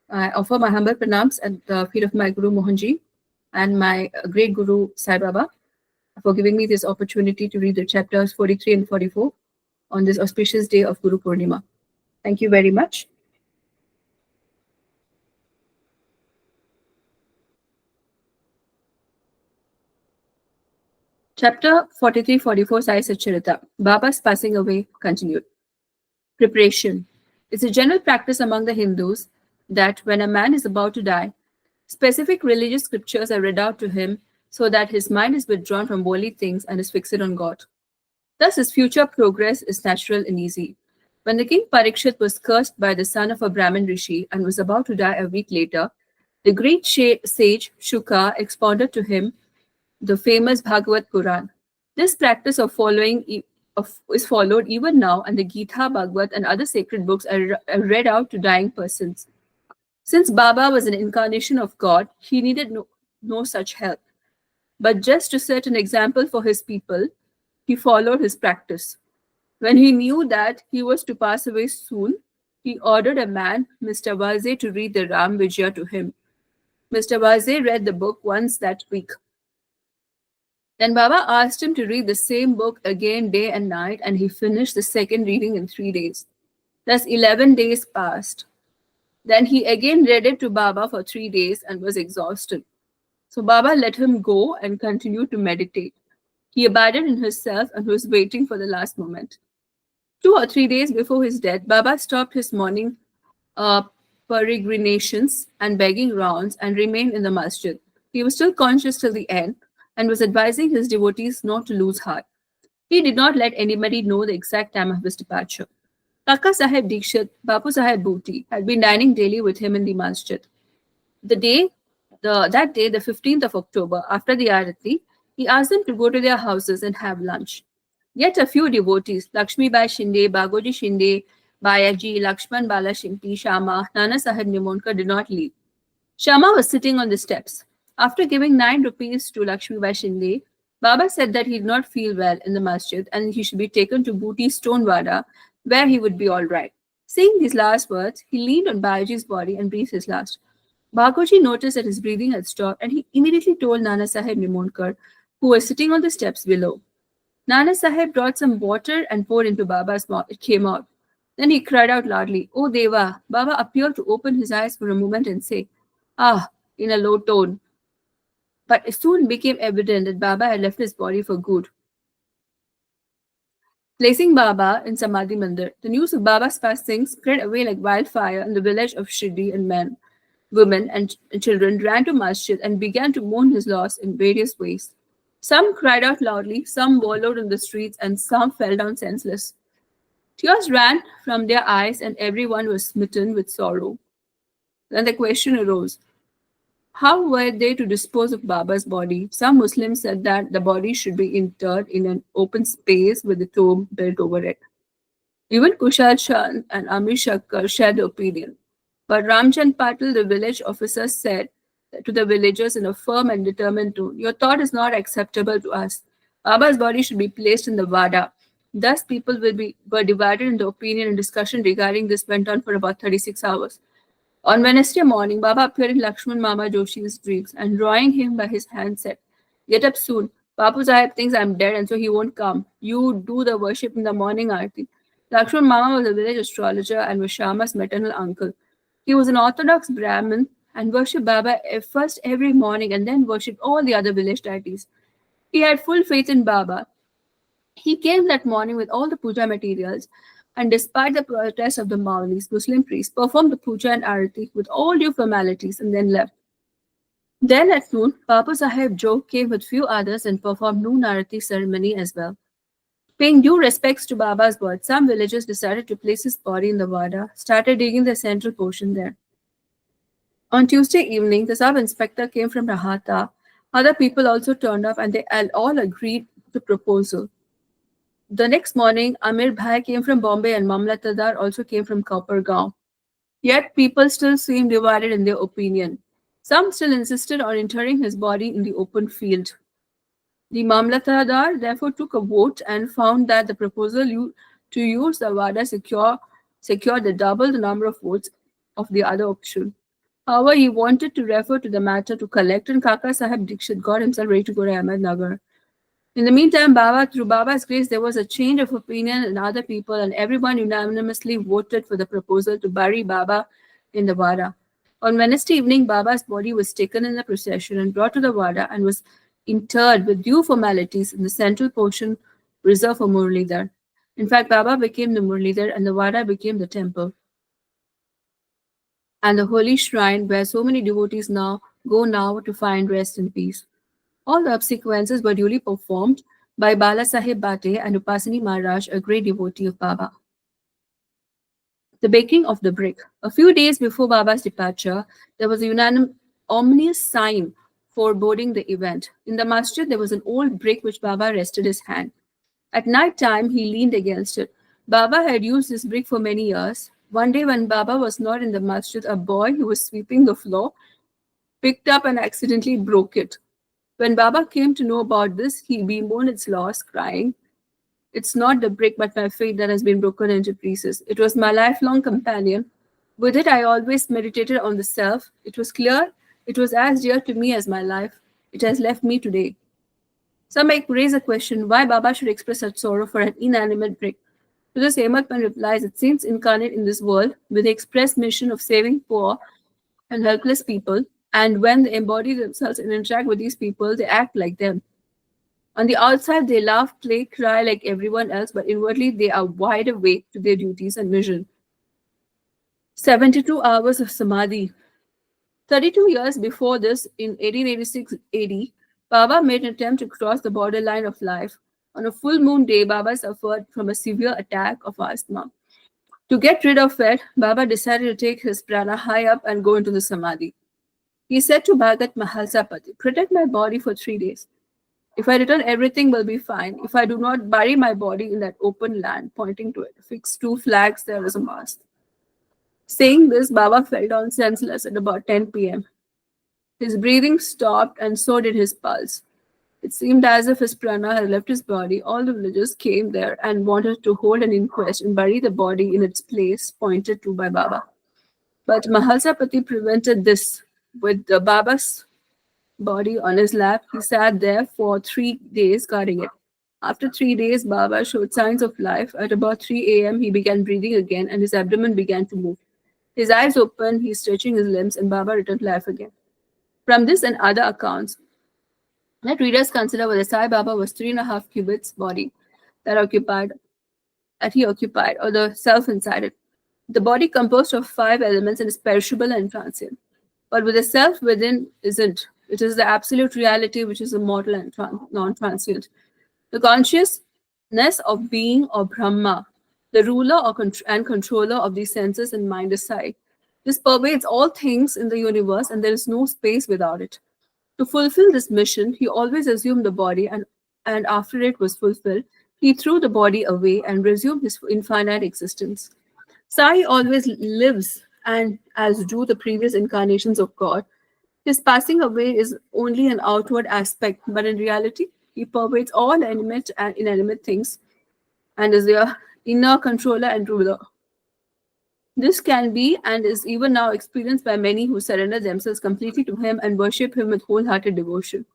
I offer my humble pranams at the feet of my Guru Mohanji and my great Guru Sai Baba for giving me this opportunity to read the chapters 43 and 44 on this auspicious day of Guru Purnima. Thank you very much. Chapter 43-44 Sai Satcharita. Baba's passing away continued. Preparation. It's a general practice among the Hindus that when a man is about to die, specific religious scriptures are read out to him so that his mind is withdrawn from worldly things and is fixed on God. Thus, his future progress is natural and easy. When the king Parikshit was cursed by the son of a Brahmin rishi and was about to die a week later, the great sage Shuka expounded to him the famous Bhagavad Puran. This practice of is followed even now, and the Gita, Bhagavad, and other sacred books are read out to dying persons. Since Baba was an incarnation of God, he needed no such help. But just to set an example for his people, he followed his practice. When he knew that he was to pass away soon, he ordered a man, Mr. Vaze, to read the Ram Vijaya to him. Mr. Vaze read the book once that week. Then Baba asked him to read the same book again day and night, and he finished the second reading in 3 days. Thus 11 days passed. Then he again read it to Baba for 3 days and was exhausted. So Baba let him go and continued to meditate. He abided in himself and was waiting for the last moment. 2 or 3 days before his death, Baba stopped his morning peregrinations and begging rounds and remained in the masjid. He was still conscious till the end and was advising his devotees not to lose heart. He did not let anybody know the exact time of his departure. Kaka Sahib Dikshit, Bapu Sahib Bhuti, had been dining daily with him in the masjid. That day, the 15th of October, after the Arati, he asked them to go to their houses and have lunch. Yet a few devotees, Lakshmi Bai Shinde, Bagoji Shinde, Bayaji, Lakshman Bala Shimpi, Shama, Nana Sahib Nimonkar did not leave. Shama was sitting on the steps. After giving 9 rupees to Lakshmi Bai Shinde, Baba said that he did not feel well in the masjid and he should be taken to Booty's stone vada, where he would be all right. Saying these last words, he leaned on Bayaji's body and breathed his last. Bagoji noticed that his breathing had stopped and he immediately told Nana Sahib Nimonkar, who was sitting on the steps below. Nana Sahib brought some water and poured into Baba's mouth. It came out. Then he cried out loudly, "Oh Deva!" Baba appeared to open his eyes for a moment and say, "Ah," in a low tone. But it soon became evident that Baba had left his body for good. Placing Baba in Samadhi Mandir, the news of Baba's passing spread away like wildfire in the village of Shirdi, and men, women, and children ran to masjid and began to mourn his loss in various ways. Some cried out loudly, some wallowed in the streets, and some fell down senseless. Tears ran from their eyes, and everyone was smitten with sorrow. Then the question arose, how were they to dispose of Baba's body? Some Muslims said that the body should be interred in an open space with a tomb built over it. Even Kushal Chand and Amir Shakkar shared the opinion. But Ramchand Patil, the village officer, said to the villagers in a firm and determined tone, "Your thought is not acceptable to us. Baba's body should be placed in the Vada." Thus, people were divided in the opinion, and discussion regarding this went on for about 36 hours. On Wednesday morning, Baba appeared in Lakshman Mama Joshi's dreams and, drawing him by his hand, said, "Get up soon. Bapu Sahib thinks I'm dead and so he won't come. You do the worship in the morning aarti." Lakshman Mama was a village astrologer and was Shama's maternal uncle. He was an orthodox Brahmin and worshipped Baba first every morning and then worshipped all the other village deities. He had full faith in Baba. He came that morning with all the puja materials, and despite the protest of the Maulis, Muslim priests, performed the puja and arati with all due formalities and then left. Then at noon, Bapu Sahib Jo came with few others and performed noon arati ceremony as well. Paying due respects to Baba's birth, some villagers decided to place his body in the Vada, started digging the central portion there. On Tuesday evening, the sub-inspector came from Rahata. Other people also turned up and they all agreed to proposal. The next morning, Amir Bhai came from Bombay and Mamlatadar also came from Kopargaon. Yet people still seemed divided in their opinion. Some still insisted on interring his body in the open field. The Mamlatadar therefore took a vote and found that the proposal to use the Vada secured the double the number of votes of the other option. However, he wanted to refer to the matter to collect, and Kaka Sahib Dikshit got himself ready to go to Ahmednagar. In the meantime, through Baba's grace, there was a change of opinion in other people, and everyone unanimously voted for the proposal to bury Baba in the Wada. On Wednesday evening, Baba's body was taken in the procession and brought to the Wada and was interred with due formalities in the central portion reserved for Muralidhar. In fact, Baba became the Muralidhar and the Wada became the temple and the holy shrine where so many devotees now to find rest and peace. All the obsequies were duly performed by Bala Sahib Bate and Upasani Maharaj, a great devotee of Baba. The baking of the brick. A few days before Baba's departure, there was a ominous sign foreboding the event. In the masjid, there was an old brick which Baba rested his hand. At night time, he leaned against it. Baba had used this brick for many years. One day, when Baba was not in the masjid, a boy who was sweeping the floor picked up and accidentally broke it. When Baba came to know about this, he bemoaned its loss, crying, "It's not the brick but my faith that has been broken into pieces. It was my lifelong companion. With it, I always meditated on the self. It was clear, it was as dear to me as my life. It has left me today." Some may raise a question why Baba should express such sorrow for an inanimate brick. To this, Ahmad replies that saints incarnate in this world with the express mission of saving poor and helpless people, and when they embody themselves and interact with these people, they act like them. On the outside, they laugh, play, cry like everyone else, but inwardly, they are wide awake to their duties and mission. 72 hours of samadhi. 32 years before this, in 1886 AD, Baba made an attempt to cross the borderline of life. On a full moon day, Baba suffered from a severe attack of asthma. To get rid of it, Baba decided to take his prana high up and go into the samadhi. He said to Bhagat Mahalsapati, "Protect my body for 3 days. If I return, everything will be fine. If I do not, bury my body in that open land," pointing to it. "Fix 2 flags there as a mast." Saying this, Baba fell down senseless at about 10 p.m. His breathing stopped and so did his pulse. It seemed as if his prana had left his body. All the villagers came there and wanted to hold an inquest and bury the body in its place pointed to by Baba. But Mahalsapati prevented this. With the Baba's body on his lap, he sat there for 3 days guarding it. After 3 days, Baba showed signs of life. At about 3 a.m., he began breathing again and his abdomen began to move. His eyes opened, he stretching his limbs, and Baba returned to life again. From this and other accounts, let readers consider whether Sai Baba was 3.5 cubits body that he occupied, or the self inside it. The body composed of 5 elements and is perishable and transient. But with the self within isn't. It is the absolute reality which is immortal and non-transient. The consciousness of being or Brahma, the ruler and controller of the senses and mind aside. This pervades all things in the universe and there is no space without it. To fulfill this mission, he always assumed the body and after it was fulfilled, he threw the body away and resumed his infinite existence. Sai always lives, and as do the previous incarnations of God. His passing away is only an outward aspect, but in reality, he pervades all animate and inanimate things and is their inner controller and ruler. This can be and is even now experienced by many who surrender themselves completely to him and worship him with wholehearted devotion.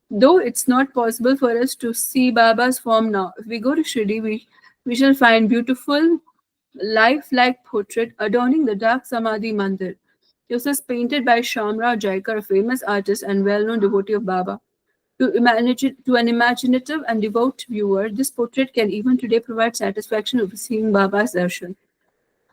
Though it's not possible for us to see Baba's form now, if we go to Shirdi, we shall find beautiful, lifelike portrait adorning the dark Samadhi Mandir. This was painted by Shamrao Jaikar, a famous artist and well-known devotee of Baba. To an imaginative and devout viewer, this portrait can even today provide satisfaction of seeing Baba's darshan.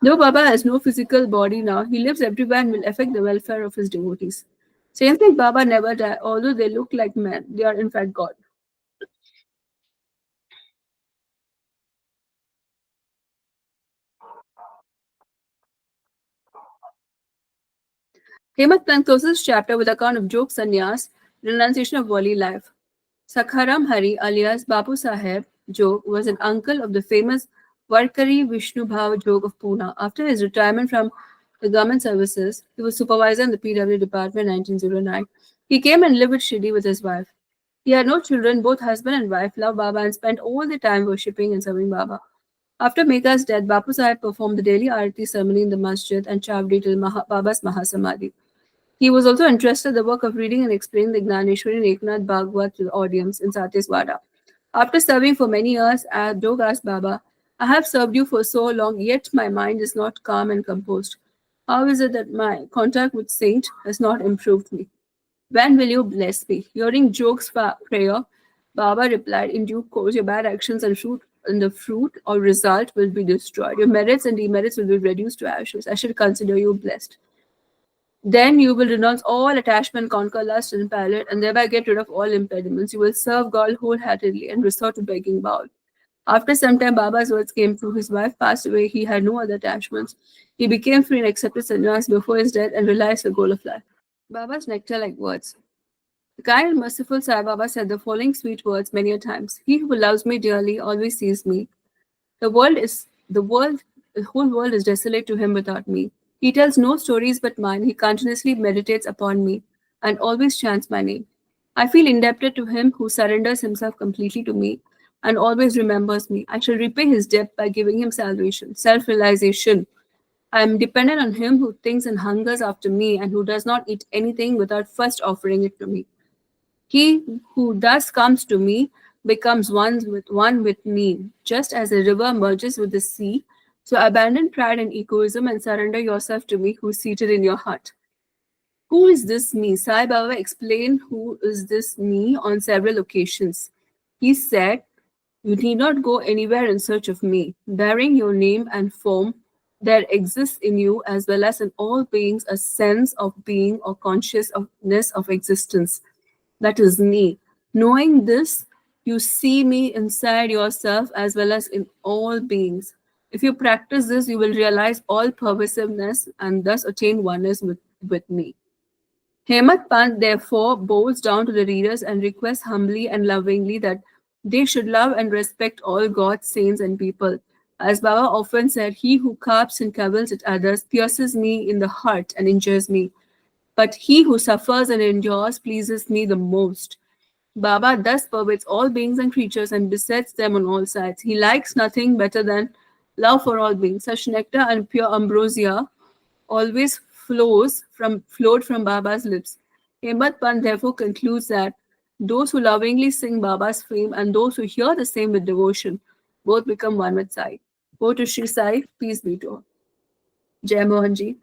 Though Baba has no physical body now, he lives everywhere and will affect the welfare of his devotees. Saints like Baba never die, although they look like men, they are in fact God. Hemat Plant closes this chapter with account of Jog Sannyas, renunciation of worldly life. Sakharam Hari alias Bapu Saheb Jog was an uncle of the famous Varkari Vishnu Bhav Jog of Pune. After his retirement from the government services, he was supervisor in the PW department in 1909. He came and lived with Shirdi with his wife. He had no children, both husband and wife loved Baba and spent all their time worshipping and serving Baba. After Megha's death, Bapu Sahib performed the daily Aarti ceremony in the masjid and Chavdi till Baba's Mahasamadhi. He was also entrusted the work of reading and explaining the Gnaneshwari and Eknath Bhagavad to the audience in Satiswada. After serving for many years, Dog asked Baba, I have served you for so long, yet my mind is not calm and composed. How is it that my contact with Saint has not improved me? When will you bless me? Hearing Jog's prayer, Baba replied, in due course, your bad actions and the fruit or result will be destroyed. Your merits and demerits will be reduced to ashes. I shall consider you blessed. Then you will renounce all attachment, conquer lust and palate, and thereby get rid of all impediments. You will serve God wholeheartedly and resort to begging bowl. After some time, Baba's words came true. His wife passed away. He had no other attachments. He became free and accepted sannyas before his death and realized the goal of life. Baba's nectar-like words. The kind and merciful Sai Baba said the following sweet words many a times. He who loves me dearly always sees me. The whole world is desolate to him without me. He tells no stories but mine. He continuously meditates upon me and always chants my name. I feel indebted to him who surrenders himself completely to me and always remembers me. I shall repay his debt by giving him salvation, self-realization. I am dependent on him who thinks and hungers after me and who does not eat anything without first offering it to me. He who thus comes to me becomes one with me, just as a river merges with the sea. So abandon pride and egoism and surrender yourself to me who is seated in your heart. Who is this me? Sai Baba explained who is this me on several occasions. He said, you need not go anywhere in search of me. Bearing your name and form, there exists in you as well as in all beings a sense of being or consciousness of existence. That is me. Knowing this, you see me inside yourself as well as in all beings. If you practice this, you will realize all pervasiveness and thus attain oneness with me. Hemant Pant therefore bows down to the readers and requests humbly and lovingly that they should love and respect all gods, saints, and people. As Baba often said, he who carps and cavils at others pierces me in the heart and injures me. But he who suffers and endures pleases me the most. Baba thus pervades all beings and creatures and besets them on all sides. He likes nothing better than love for all beings. Such nectar and pure ambrosia always flowed from Baba's lips. Hemant Pant therefore concludes that those who lovingly sing Baba's fame and those who hear the same with devotion both become one with Sai. Go to Shri Sai, peace be to her. Jai Mohan Ji.